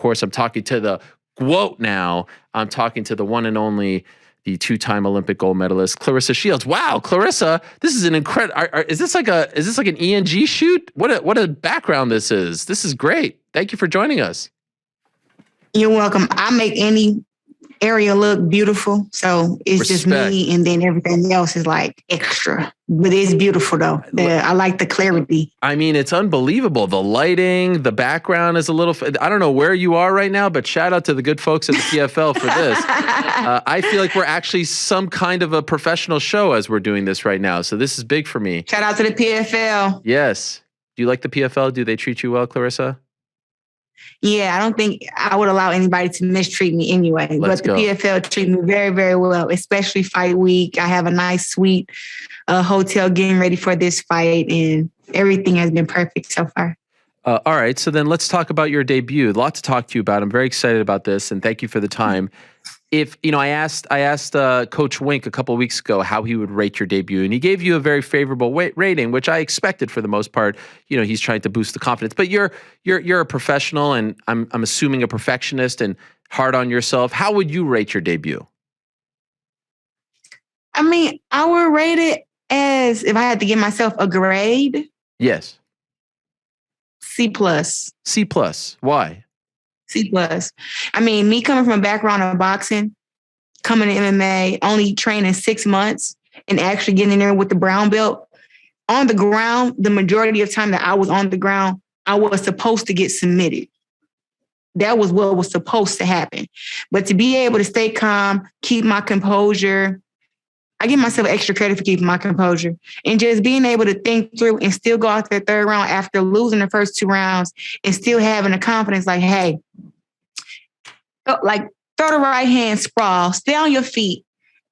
course, I'm talking to the GWOAT now. I'm talking to the one and only, the two-time Olympic gold medalist, Claressa Shields. Wow, Claressa, this is an incredible. Is this like an ENG shoot? What a background this is. This is great. Thank you for joining us. You're welcome. I make any area look beautiful, so it's just me, and then everything else is like extra. But it's beautiful though. I like the clarity. I mean, it's unbelievable. The lighting, the background is a little. I don't know where you are right now, but shout out to the good folks at the PFL for this. I feel like we're actually some kind of a professional show as we're doing this right now. So this is big for me. Shout out to the PFL. Yes. Do you like the PFL? Do they treat you well, Claressa? Yeah, I don't think I would allow anybody to mistreat me anyway. But the PFL treat me very, very well, especially fight week. I have a nice suite hotel getting ready for this fight, and everything has been perfect so far. All right, so then let's talk about your debut. A lot to talk to you about. I'm very excited about this, and thank you for the time. If I asked Coach Wink a couple of weeks ago how he would rate your debut, and he gave you a very favorable rating, which I expected for the most part. He's trying to boost the confidence, but you're a professional, and I'm assuming a perfectionist and hard on yourself. How would you rate your debut? I mean, I would rate it as, if I had to give myself a grade. Yes. C+. C+. Why? C+. I mean, me coming from a background of boxing, coming to MMA, only training 6 months, and actually getting in there with the brown belt on the ground. The majority of time that I was on the ground, I was supposed to get submitted. That was what was supposed to happen. But to be able to stay calm, keep my composure, I give myself extra credit for keeping my composure, and just being able to think through and still go out the third round after losing the first 2 rounds and still having the confidence like, hey, like throw the right hand, sprawl, stay on your feet,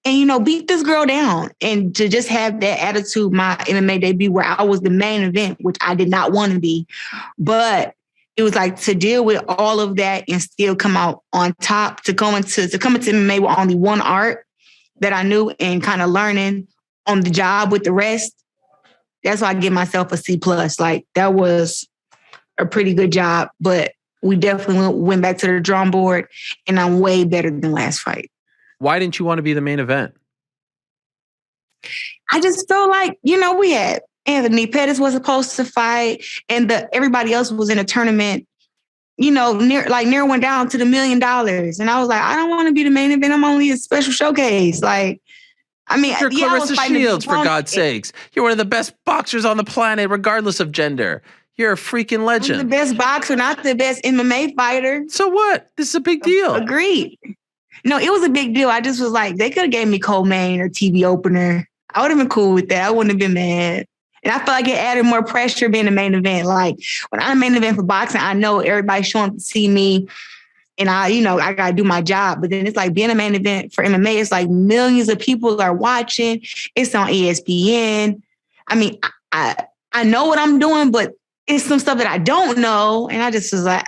and, beat this girl down. And to just have that attitude, my MMA debut, where I was the main event, which I did not want to be, but it was like to deal with all of that and still come out on top, to come into MMA with only one art that I knew and kind of learning on the job with the rest. That's why I give myself a C+. Like, that was a pretty good job, but we definitely went back to the drawing board, and I'm way better than last fight. Why didn't you want to be the main event? I just felt like, we had Anthony Pettis was supposed to fight, and everybody else was in a tournament, narrowing down to the $1 million. And I was like, I don't want to be the main event. I'm only a special showcase. Like, I mean, you're Claressa Shields, for God's sakes. You're one of the best boxers on the planet, regardless of gender. You're a freaking legend. I'm the best boxer, not the best MMA fighter. So what? This is a big deal. Agreed. No, it was a big deal. I just was like, they could have gave me co-main or TV opener. I would have been cool with that. I wouldn't have been mad. And I feel like it added more pressure being the main event. Like, when I'm main event for boxing, I know everybody's showing up to see me, and I got to do my job. But then it's like being a main event for MMA, it's like millions of people are watching. It's on ESPN. I mean, I know what I'm doing, but it's some stuff that I don't know. And I just was like,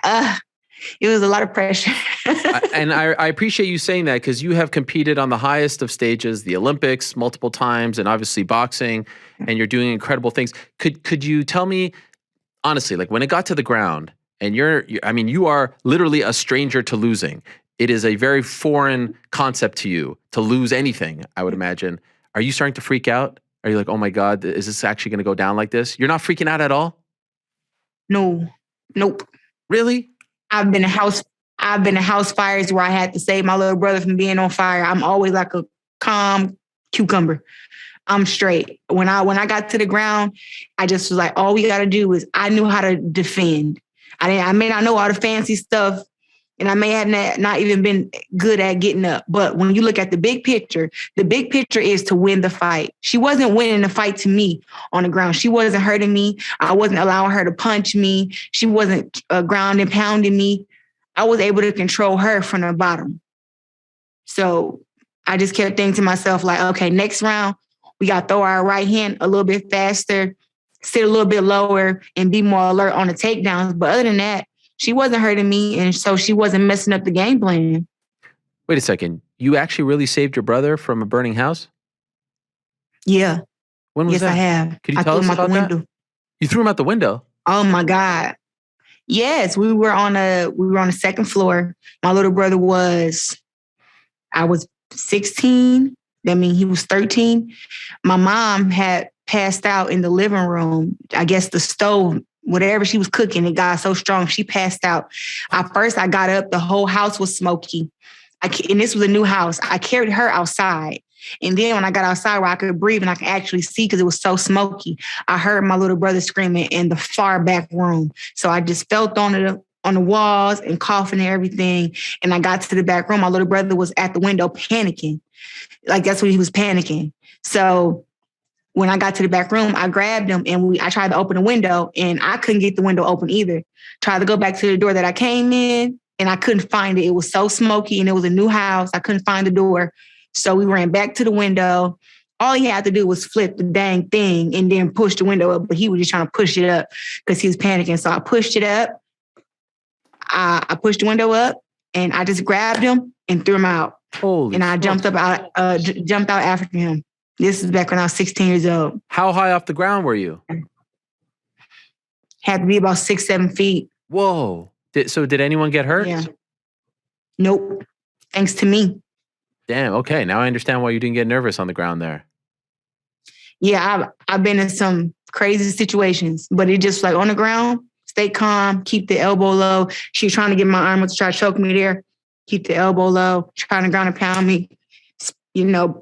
it was a lot of pressure. I appreciate you saying that, because you have competed on the highest of stages, the Olympics, multiple times, and obviously boxing, and you're doing incredible things. Could you tell me, honestly, like, when it got to the ground, and you are literally a stranger to losing. It is a very foreign concept to you to lose anything, I would imagine. Are you starting to freak out? Are you like, oh my God, is this actually going to go down like this? You're not freaking out at all? No. Nope. Really? I've been to house fires where I had to save my little brother from being on fire. I'm always like a calm cucumber. I'm straight. When I got to the ground, I just was like, all we got to do is, I knew how to defend. I may not know all the fancy stuff, and I may have not even been good at getting up. But when you look at the big picture is to win the fight. She wasn't winning the fight to me on the ground. She wasn't hurting me. I wasn't allowing her to punch me. She wasn't ground and pounding me. I was able to control her from the bottom. So I just kept thinking to myself, like, okay, next round, we got to throw our right hand a little bit faster, sit a little bit lower, and be more alert on the takedowns. But other than that, she wasn't hurting me, and so she wasn't messing up the game plan. Wait a second. You actually really saved your brother from a burning house? Yeah. When was that? Yes, I have. Could you tell us about that? You threw him out the window? Oh, my God. Yes, we were on the second floor. My little brother I was 16. That means he was 13. My mom had passed out in the living room. I guess the stove, whatever she was cooking, it got so strong she passed out. At first, I got up. The whole house was smoky. And this was a new house. I carried her outside. And then when I got outside where I could breathe and I could actually see because it was so smoky, I heard my little brother screaming in the far back room. So I just felt on the walls and coughing and everything. And I got to the back room. My little brother was at the window panicking. Like that's what he was panicking. So when I got to the back room, I grabbed him and I tried to open the window and I couldn't get the window open either. Tried to go back to the door that I came in and I couldn't find it. It was so smoky and it was a new house. I couldn't find the door. So we ran back to the window. All he had to do was flip the dang thing and then push the window up. But he was just trying to push it up because he was panicking. So I pushed it up. I pushed the window up and I just grabbed him and threw him out. Holy! And I jumped out after him. This is back when I was 16 years old. How high off the ground were you? Had to be about 6, 7 feet. Whoa! Did anyone get hurt? Yeah. Nope. Thanks to me. Damn. Okay. Now I understand why you didn't get nervous on the ground there. Yeah, I've been in some crazy situations, but it just like on the ground, stay calm, keep the elbow low. She was trying to get my arm up to try to choke me there. Keep the elbow low, trying to ground and pound me,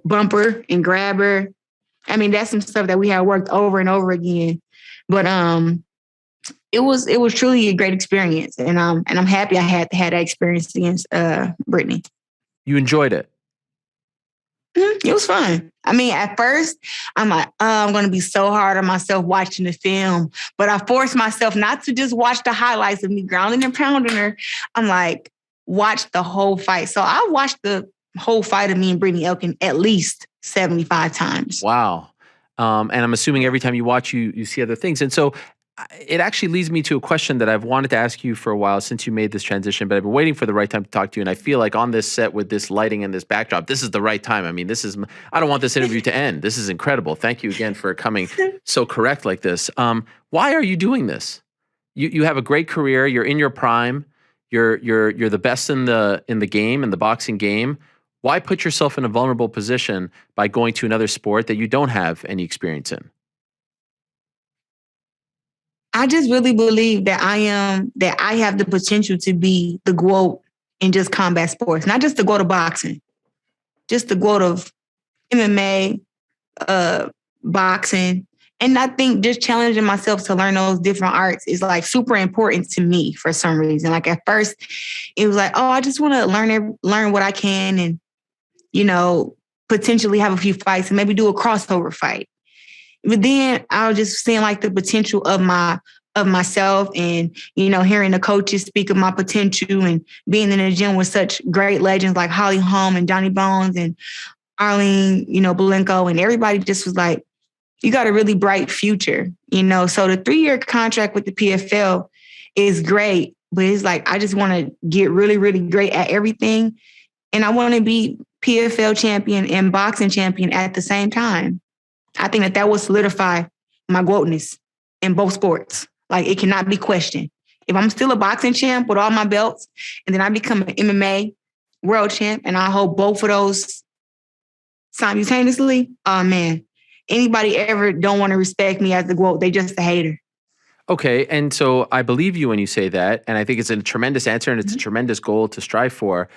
bump her and grab her. I mean, that's some stuff that we had worked over and over again. But it was truly a great experience. And I'm happy I had that experience against Brittany. You enjoyed it? It was fun. I mean, at first, I'm like, I'm going to be so hard on myself watching the film. But I forced myself not to just watch the highlights of me grounding and pounding her. I'm like, watch the whole fight. So I watched the whole fight of me and Brittany Elkin at least 75 times. Wow. And I'm assuming every time you watch, you see other things. And so it actually leads me to a question that I've wanted to ask you for a while since you made this transition, but I've been waiting for the right time to talk to you. And I feel like on this set with this lighting and this backdrop, this is the right time. I mean, I don't want this interview to end. This is incredible. Thank you again for coming so correct like this. Why are you doing this? You have a great career. You're in your prime. You're the best in the game, in the boxing game. Why put yourself in a vulnerable position by going to another sport that you don't have any experience in? I just really believe that I have the potential to be the GOAT in just combat sports, not just the GOAT of boxing, just the GOAT of MMA, boxing. And I think just challenging myself to learn those different arts is like super important to me for some reason. Like at first it was like, oh, I just want to learn what I can and, potentially have a few fights and maybe do a crossover fight. But then I was just seeing like the potential of myself and, hearing the coaches speak of my potential and being in the gym with such great legends like Holly Holm and Johnny Bones and Arlene, Belenko, and everybody just was like, you got a really bright future, So the 3-year contract with the PFL is great, but it's like, I just want to get really, really great at everything. And I want to be PFL champion and boxing champion at the same time. I think that will solidify my GOATness in both sports. Like it cannot be questioned. If I'm still a boxing champ with all my belts and then I become an MMA world champ and I hold both of those simultaneously, oh man, anybody ever don't want to respect me as the GOAT. They just a hater. Okay. And so I believe you when you say that. And I think it's a tremendous answer and it's a tremendous goal to strive for.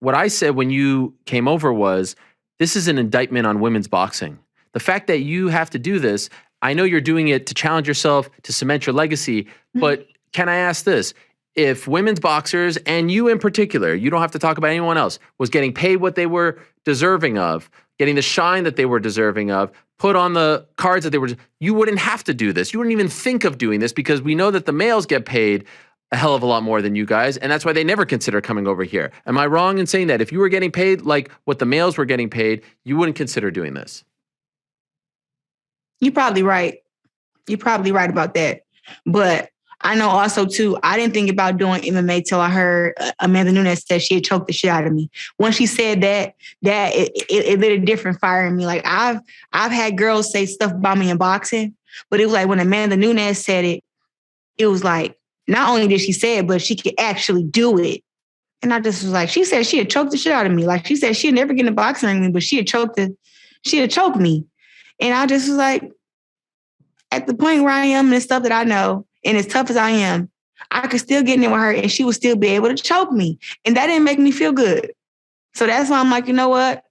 What I said when you came over was, this is an indictment on women's boxing. The fact that you have to do this, I know you're doing it to challenge yourself, to cement your legacy, but can I ask this? If women's boxers, and you in particular, you don't have to talk about anyone else, was getting paid what they were deserving of, getting the shine that they were deserving of, put on the cards that you wouldn't have to do this. You wouldn't even think of doing this because we know that the males get paid a hell of a lot more than you guys, and that's why they never consider coming over here. Am I wrong in saying that? If you were getting paid like what the males were getting paid, you wouldn't consider doing this? You're probably right. You're probably right about that. But I know also, too, I didn't think about doing MMA till I heard Amanda Nunes said she had choked the shit out of me. When she said that it lit a different fire in me. Like, I've had girls say stuff about me in boxing, but it was like when Amanda Nunes said it, it was like, not only did she say it, but she could actually do it. And I just was like, she said she had choked the shit out of me. Like she said she'd never get in a boxing ring with me, but she had choked me. And I just was like, at the point where I am and the stuff that I know, and as tough as I am, I could still get in there with her and she would still be able to choke me. And that didn't make me feel good. So that's why I'm like, you know what?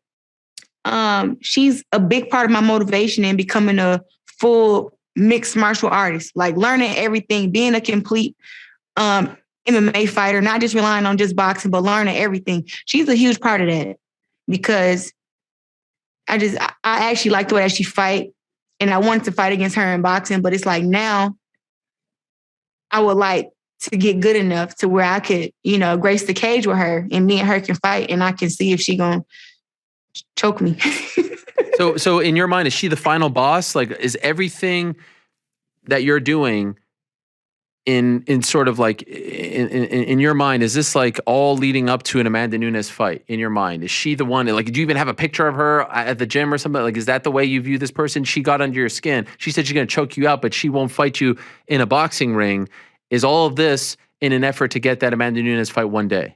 She's a big part of my motivation in becoming a full mixed martial artist, like learning everything, being a complete MMA fighter, not just relying on just boxing, but learning everything. She's a huge part of that because I actually like the way that she fight, and I wanted to fight against her in boxing, but it's like now I would like to get good enough to where I could, grace the cage with her and me and her can fight and I can see if she gonna choke me. So in your mind, is she the final boss? Like, is everything that you're doing in sort of like in your mind, is this like all leading up to an Amanda Nunes fight in your mind? Is she the one, like, do you even have a picture of her at the gym or something? Like, is that the way you view this person? She got under your skin. She said she's going to choke you out, but she won't fight you in a boxing ring. Is all of this in an effort to get that Amanda Nunes fight one day?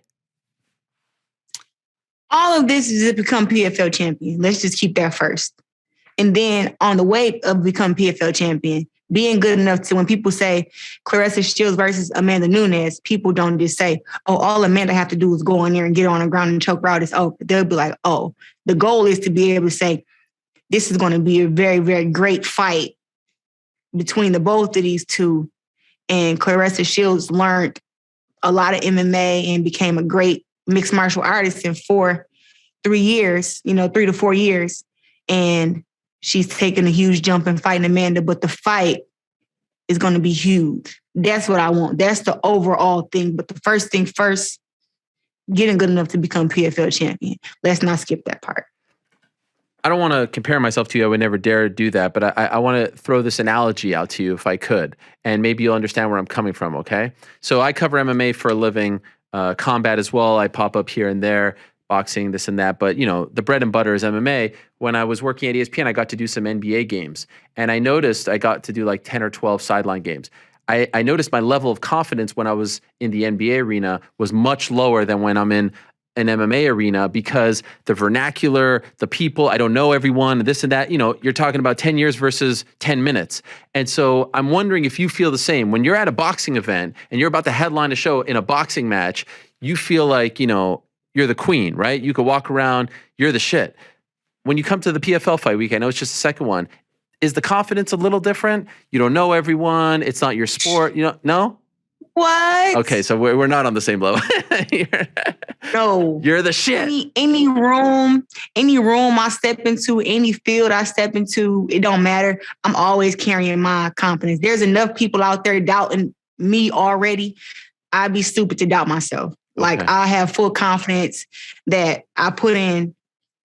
All of this is to become PFL champion. Let's just keep that first. And then on the way of become PFL champion, being good enough to when people say Claressa Shields versus Amanda Nunes, people don't just say, oh, all Amanda have to do is go in there and get her on the ground and choke her out. It's over. They'll be like, oh, the goal is to be able to say, this is going to be a very, very great fight between the both of these two. And Claressa Shields learned a lot of MMA and became a great mixed martial artist in 3 years, 3 to 4 years. And she's taking a huge jump in fighting Amanda, but the fight is going to be huge. That's what I want. That's the overall thing. But the first thing first, getting good enough to become PFL champion. Let's not skip that part. I don't want to compare myself to you. I would never dare do that. But I want to throw this analogy out to you if I could. And maybe you'll understand where I'm coming from, okay? So I cover MMA for a living, combat as well. I pop up here and there, boxing, this and that. But, the bread and butter is MMA. When I was working at ESPN, I got to do some NBA games. And I noticed I got to do like 10 or 12 sideline games. I noticed my level of confidence when I was in the NBA arena was much lower than when I'm in an MMA arena because the vernacular, the people, I don't know everyone, this and that, you're talking about 10 years versus 10 minutes. And so I'm wondering if you feel the same. When you're at a boxing event and you're about to headline a show in a boxing match, you feel like, you're the queen, right? You could walk around, you're the shit. When you come to the PFL fight week, I know it's just the second one, is the confidence a little different? You don't know everyone, it's not your sport, no? What? Okay, so we're not on the same level. No. You're the shit. Any room I step into, any field I step into, it don't matter. I'm always carrying my confidence. There's enough people out there doubting me already. I'd be stupid to doubt myself. Okay. Like I have full confidence that I put in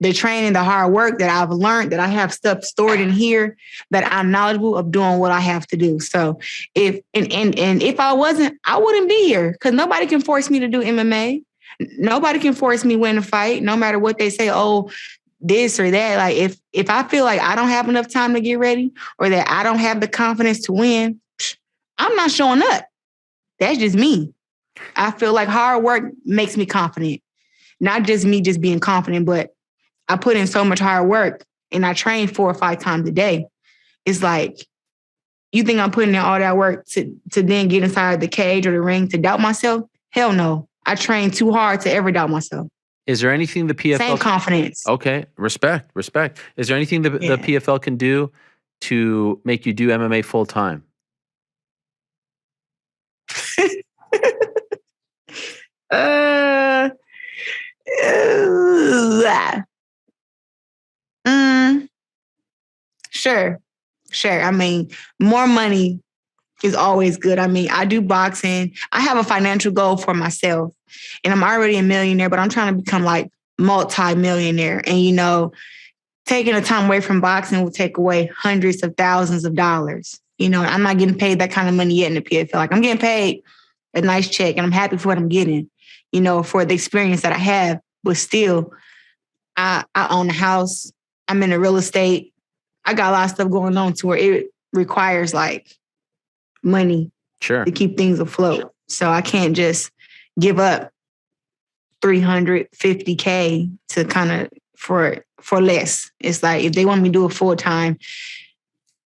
the training, the hard work that I've learned, that I have stuff stored in here, that I'm knowledgeable of doing what I have to do. So if I wasn't, I wouldn't be here because nobody can force me to do MMA. Nobody can force me win a fight, no matter what they say, oh, this or that. Like if I feel like I don't have enough time to get ready or that I don't have the confidence to win, I'm not showing up. That's just me. I feel like hard work makes me confident. Not just me just being confident, but I put in so much hard work and I train 4 or 5 times a day. It's like, you think I'm putting in all that work to then get inside the cage or the ring to doubt myself? Hell no. I train too hard to ever doubt myself. Is there anything the PFL... Same confidence. Okay, respect. Is there anything the PFL can do to make you do MMA full time? Sure. I mean, more money is always good. I mean, I do boxing. I have a financial goal for myself and I'm already a millionaire, but I'm trying to become like multi-millionaire. And, taking the time away from boxing will take away hundreds of thousands of dollars. I'm not getting paid that kind of money yet in the PFL. Like I'm getting paid a nice check and I'm happy for what I'm getting, for the experience that I have. But still, I own a house. I'm in the real estate. I got a lot of stuff going on to where it requires like money Sure. to keep things afloat. So I can't just give up $350K to kind of for less. It's like if they want me to do it full time,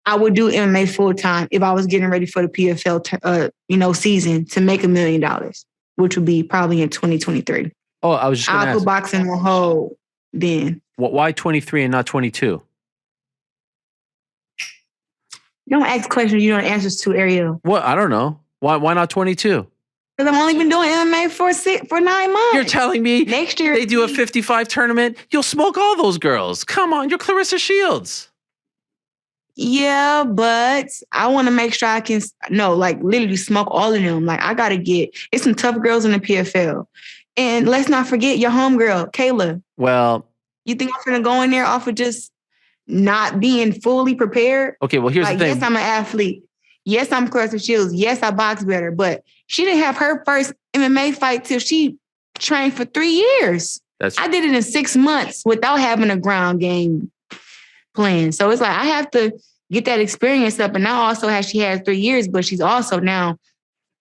I would do MMA full time if I was getting ready for the PFL season to make $1 million, which would be probably in 2023. Oh, I was just going to ask. I'll put boxing on hold then. Why 23 and not 22? Don't ask questions you don't answer to, Ariel. What? I don't know. Why not 22? Because I've only been doing MMA for 9 months. You're telling me next year they do a 55 tournament? You'll smoke all those girls. Come on, you're Claressa Shields. Yeah, but I want to make sure I can, literally smoke all of them. Like, I got to it's some tough girls in the PFL. And let's not forget your homegirl, Kayla. Well, you think I'm going to go in there off of just not being fully prepared? Okay, well, here's the thing. Yes, I'm an athlete. Yes, I'm Claressa Shields. Yes, I box better. But she didn't have her first MMA fight till she trained for 3 years. I did it in 6 months without having a ground game plan. So it's like I have to get that experience up. And now also she has 3 years, but she's also now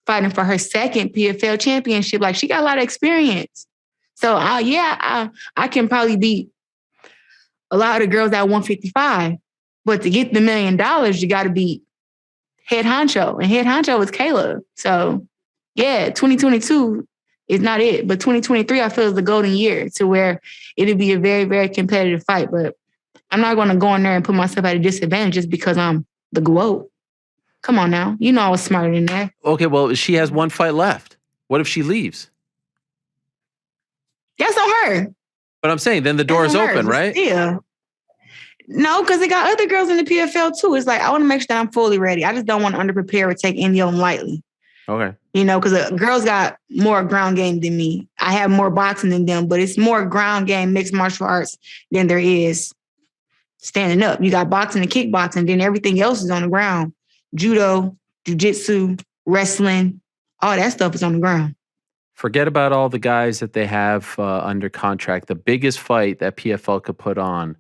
fighting for her second PFL championship. Like, she got a lot of experience. So I can probably beat a lot of the girls at 155. But to get the $1 million, you got to beat head honcho. And head honcho was Kayla. So yeah, 2022 is not it. But 2023, I feel, is the golden year to where it'll be a very, very competitive fight. But I'm not going to go in there and put myself at a disadvantage just because I'm the GOAT. Come on now. You know I was smarter than that. Okay, well, she has one fight left. What if she leaves? That's on her. But I'm saying then the door is open, right? Yeah. No, because they got other girls in the PFL too. It's like, I want to make sure that I'm fully ready. I just don't want to underprepare or take any of them lightly. Okay. Because girls got more ground game than me. I have more boxing than them, but it's more ground game, mixed martial arts than there is standing up. You got boxing and kickboxing, then everything else is on the ground. Judo, jiu-jitsu, wrestling, all that stuff is on the ground. Forget about all the guys that they have under contract. The biggest fight that PFL could put on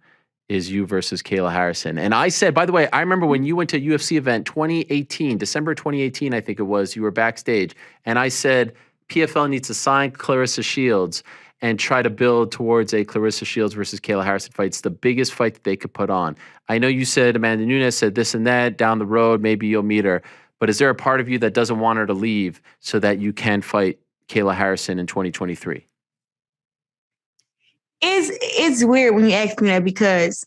is you versus Kayla Harrison. And I said, by the way, I remember when you went to a UFC event 2018, December 2018, I think it was, you were backstage. And I said, PFL needs to sign Claressa Shields and try to build towards a Claressa Shields versus Kayla Harrison fight. It's the biggest fight that they could put on. I know you said Amanda Nunes said this and that down the road, maybe you'll meet her. But is there a part of you that doesn't want her to leave so that you can fight Kayla Harrison in 2023? It's weird when you ask me that because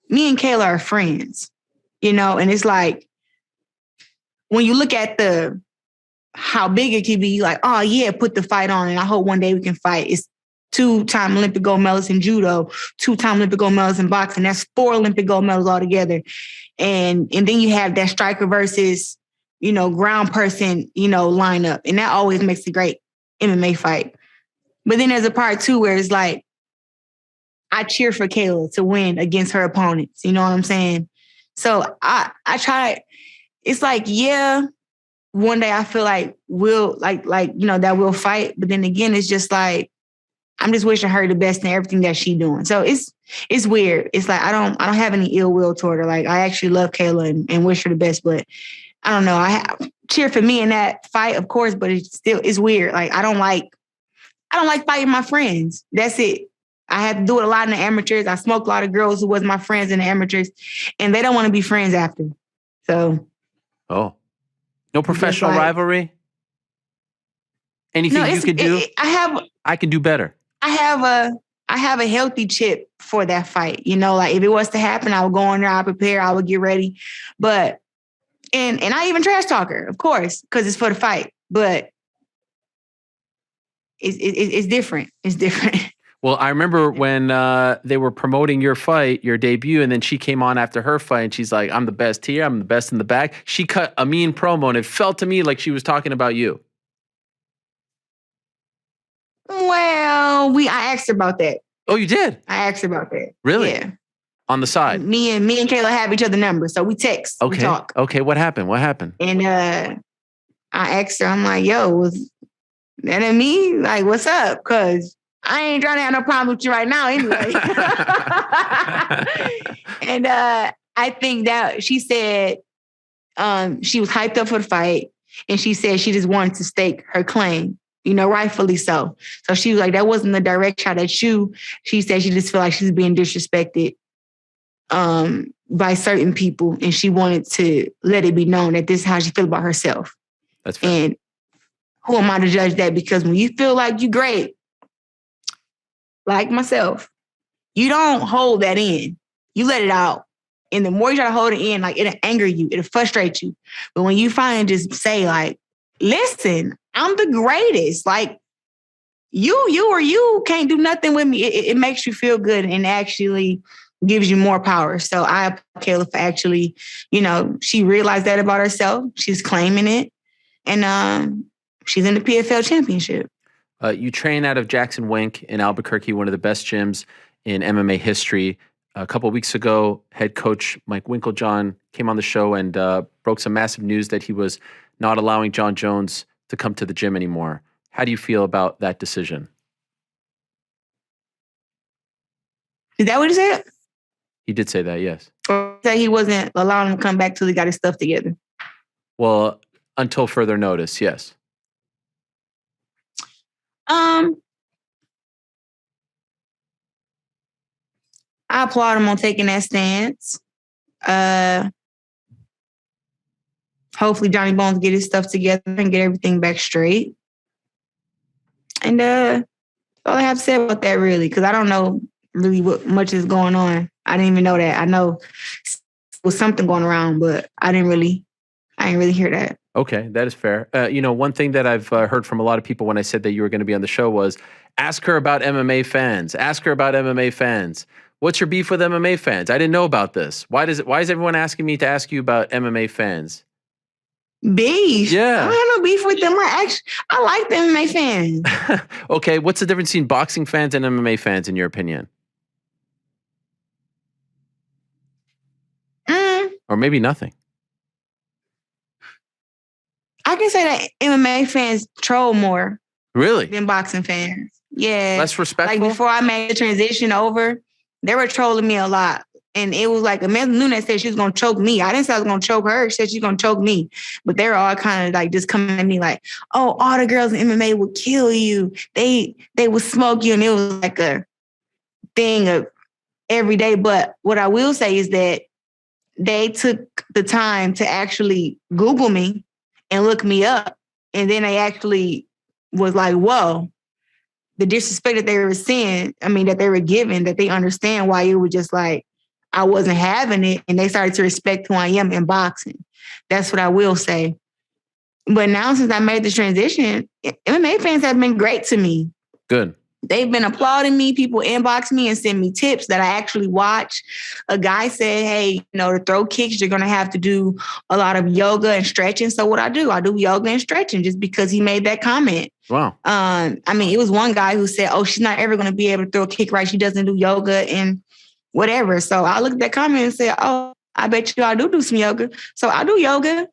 me and Kayla are friends, and it's like when you look at how big it can be, like, oh yeah, put the fight on and I hope one day we can fight. It's 2-time Olympic gold medalist in judo, 2-time Olympic gold medalist in boxing. That's 4 Olympic gold medals altogether. And then you have that striker versus, ground person, lineup. And that always makes a great MMA fight. But then there's a part too where it's like, I cheer for Kayla to win against her opponents. You know what I'm saying? So I try. It's like, yeah, one day I feel like we'll that we'll fight. But then again, it's just like, I'm just wishing her the best in everything that she's doing. So it's weird. It's like I don't have any ill will toward her. Like, I actually love Kayla and wish her the best. But I don't know. I cheer for me in that fight, of course. But it's weird. Like, I don't like fighting my friends. That's it. I had to do it a lot in the amateurs. I smoked a lot of girls who was my friends in the amateurs, and they don't want to be friends after. So, no professional rivalry. Anything you could do? I can do better. I have a healthy chip for that fight. Like, if it was to happen, I would go in there, I would prepare, I would get ready. But and I even trash talk her, of course, because it's for the fight. But it's different. It's different. Well, I remember when they were promoting your fight, your debut, and then she came on after her fight, and she's like, I'm the best here, I'm the best in the back. She cut a mean promo, and it felt to me like she was talking about you. Well, I asked her about that. Oh, you did? I asked her about that. Really? Yeah. On the side? Me and Kayla have each other numbers, so we text, we talk. Okay, what happened? And I asked her, I'm like, yo, was that at me? Like, what's up? Because I ain't trying to have no problem with you right now anyway. And I think that she said she was hyped up for the fight. And she said she just wanted to stake her claim, rightfully so. So she was like, that wasn't the direct shot at you. She said she just felt like she's being disrespected by certain people. And she wanted to let it be known that this is how she feels about herself. That's fair. And who am I to judge that? Because when you feel like you're great, like myself, you don't hold that in. You let it out. And the more you try to hold it in, like, it'll anger you. It'll frustrate you. But when you finally just say, like, listen, I'm the greatest. Like, you can't do nothing with me. It makes you feel good and actually gives you more power. So I applaud Kayla for actually, she realized that about herself. She's claiming it. And she's in the PFL championship. You train out of Jackson Wink in Albuquerque, one of the best gyms in MMA history. A couple of weeks ago, head coach Mike Winklejohn came on the show and broke some massive news that he was not allowing John Jones to come to the gym anymore. How do you feel about that decision? Is that what he said? He did say that, yes. Or that he wasn't allowing him to come back till he got his stuff together? Well, until further notice, yes. I applaud him on taking that stance. Hopefully Johnny Bones get his stuff together and get everything back straight. And that's all I have to say about that, really, because I don't know really what much is going on. I didn't even know that. I know there was something going around, but I didn't really hear that. Okay, that is fair. One thing that I've heard from a lot of people when I said that you were going to be on the show was, ask her about MMA fans. Ask her about MMA fans. What's your beef with MMA fans? I didn't know about this. Why is everyone asking me to ask you about MMA fans? Beef? Yeah. I don't have no beef with them. I like the MMA fans. Okay, what's the difference between boxing fans and MMA fans, in your opinion? Or maybe nothing. I can say that MMA fans troll more. Really? Than boxing fans. Yeah. Less respectful? Like, before I made the transition over, they were trolling me a lot. And it was like, Amanda Nunes said she was going to choke me. I didn't say I was going to choke her. She said she's going to choke me. But they were all kind of like just coming at me like, oh, all the girls in MMA would kill you. They would smoke you. And it was like a thing of every day. But what I will say is that they took the time to actually Google me and look me up. And then they actually was like, whoa, the disrespect that they were seeing, that they were giving, that they understand why it was just like, I wasn't having it. And they started to respect who I am in boxing. That's what I will say. But now, since I made the transition, MMA fans have been great to me. Good. They've been applauding me. People inbox me and send me tips that I actually watch. A guy said, hey, to throw kicks, you're going to have to do a lot of yoga and stretching. So what I do yoga and stretching just because he made that comment. Wow. It was one guy who said, oh, she's not ever going to be able to throw a kick right. She doesn't do yoga and whatever. So I looked at that comment and said, oh, I bet you I do some yoga. So I do yoga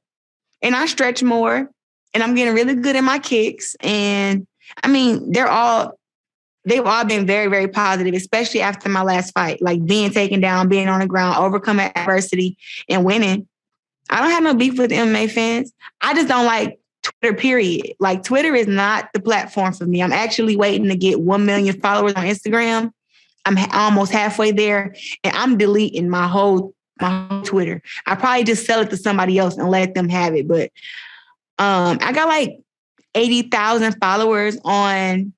and I stretch more and I'm getting really good at my kicks. And they've all been very, very positive, especially after my last fight, like being taken down, being on the ground, overcoming adversity and winning. I don't have no beef with MMA fans. I just don't like Twitter, period. Like, Twitter is not the platform for me. I'm actually waiting to get 1 million followers on Instagram. I'm almost halfway there and I'm deleting my whole Twitter. I probably just sell it to somebody else and let them have it. But I got like 80,000 followers on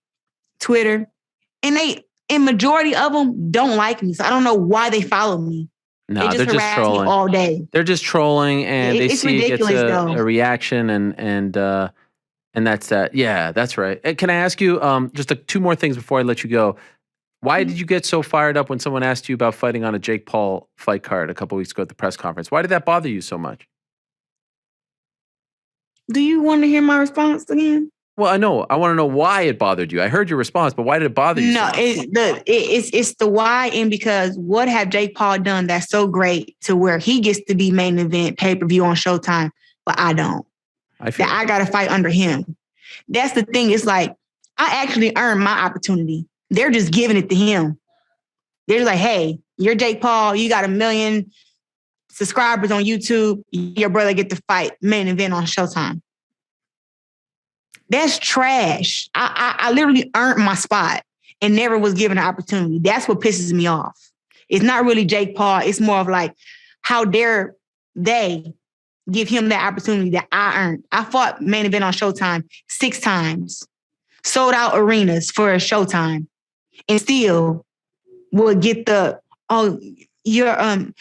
Twitter and majority of them don't like me. So I don't know why they follow me. No, they're just trolling me all day. They're just trolling and they see it gets a reaction and that's that. Yeah, that's right. And can I ask you just two more things before I let you go? Why did you get so fired up when someone asked you about fighting on a Jake Paul fight card a couple weeks ago at the press conference? Why did that bother you so much? Do you want to hear my response again? Well, I know. I want to know why it bothered you. I heard your response, but why did it bother you? No, it's the why, and because what have Jake Paul done that's so great to where he gets to be main event pay-per-view on Showtime, but I don't. I got to fight under him. That's the thing. It's like, I actually earned my opportunity. They're just giving it to him. They're like, hey, you're Jake Paul. You got 1 million subscribers on YouTube. Your brother get to fight main event on Showtime. That's trash. I literally earned my spot and never was given an opportunity. That's what pisses me off. It's not really Jake Paul. It's more of like, how dare they give him that opportunity that I earned? I fought main event on Showtime 6 times, sold out arenas for a Showtime, and still would get the, you're,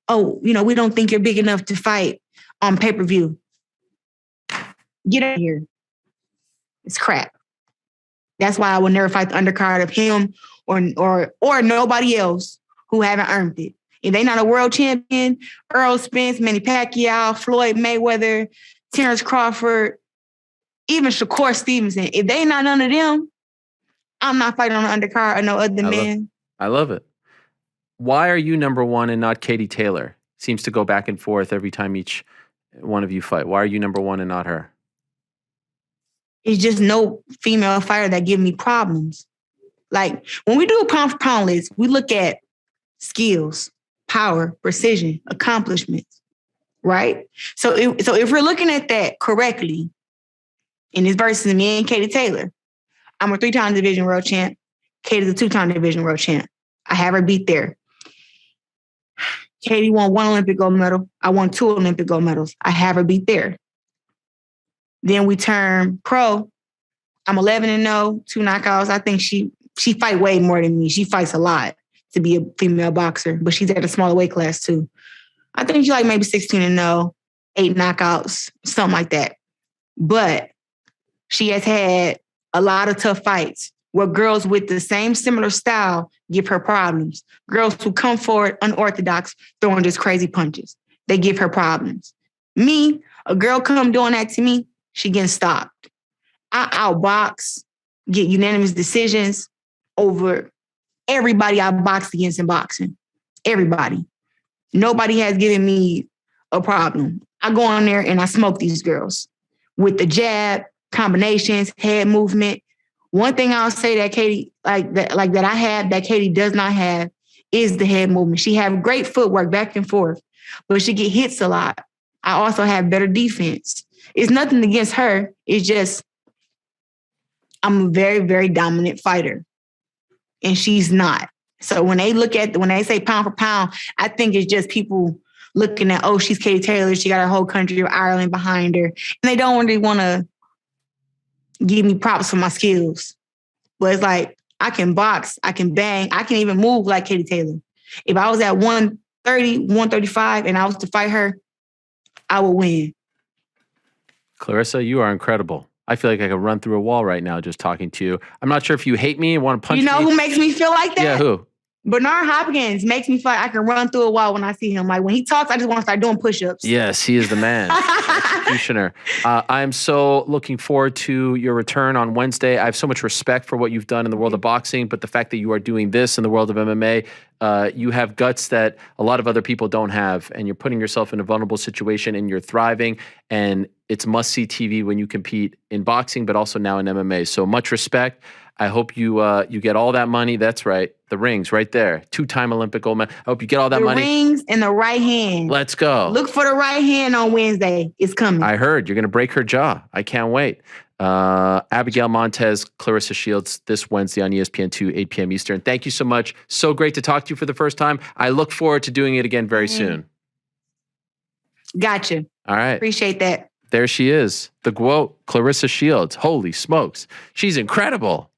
we don't think you're big enough to fight on pay-per-view. Get out of here. It's crap. That's why I will never fight the undercard of him or nobody else who haven't earned it. If they not a world champion, Earl Spence, Manny Pacquiao, Floyd Mayweather, Terrence Crawford, even Shakur Stevenson, if they not none of them, I'm not fighting on the undercard or no other man. I love it. Why are you number one and not Katie Taylor? Seems to go back and forth every time each one of you fight. Why are you number one and not her? It's just no female fighter that give me problems. Like when we do a pound for pound list, we look at skills, power, precision, accomplishments, right? So if we're looking at that correctly, in this versus me and Katie Taylor, I'm a 3-time division world champ. Katie's a 2-time division world champ. I have her beat there. Katie won 1 Olympic gold medal. I won 2 Olympic gold medals. I have her beat there. Then we turn pro. I'm 11-0, 2 knockouts. I think she fight way more than me. She fights a lot to be a female boxer, but she's at a smaller weight class too. I think she like maybe 16-0, 8 knockouts, something like that. But she has had a lot of tough fights where girls with the same similar style give her problems. Girls who come forward unorthodox, throwing just crazy punches. They give her problems. Me, a girl come doing that to me, she getting stopped. I outbox, get unanimous decisions over everybody I boxed against in boxing. Everybody. Nobody has given me a problem. I go on there and I smoke these girls with the jab, combinations, head movement. One thing I'll say that Katie, that I have that Katie does not have is the head movement. She have great footwork back and forth, but she get hits a lot. I also have better defense. It's nothing against her. It's just I'm a very, very dominant fighter, and she's not. So when they say pound for pound, I think it's just people looking at, oh, she's Katie Taylor. She got her whole country of Ireland behind her, and they don't really want to give me props for my skills. But it's like, I can box, I can bang, I can even move like Katie Taylor. If I was at 130, 135, and I was to fight her, I would win. Claressa, you are incredible. I feel like I could run through a wall right now just talking to you. I'm not sure if you hate me and want to punch me. You know who makes me feel like that? Yeah, who? Bernard Hopkins makes me feel like I can run through a wall when I see him. Like when he talks, I just want to start doing push-ups. Yes, he is the man. Executioner. I'm so looking forward to your return on Wednesday. I have so much respect for what you've done in the world of boxing, but the fact that you are doing this in the world of MMA, you have guts that a lot of other people don't have, and you're putting yourself in a vulnerable situation, and you're thriving, and it's must-see TV when you compete in boxing, but also now in MMA. So much respect. I hope you get all that money. That's right. The rings right there. 2-time Olympic gold medal. I hope you get all that money. The rings in the right hand. Let's go. Look for the right hand on Wednesday. It's coming. I heard you're going to break her jaw. I can't wait. Abigail Montez, Claressa Shields this Wednesday on ESPN2, 8 p.m. Eastern. Thank you so much. So great to talk to you for the first time. I look forward to doing it again very soon. Gotcha. All right. Appreciate that. There she is. The GWOAT, Claressa Shields. Holy smokes. She's incredible.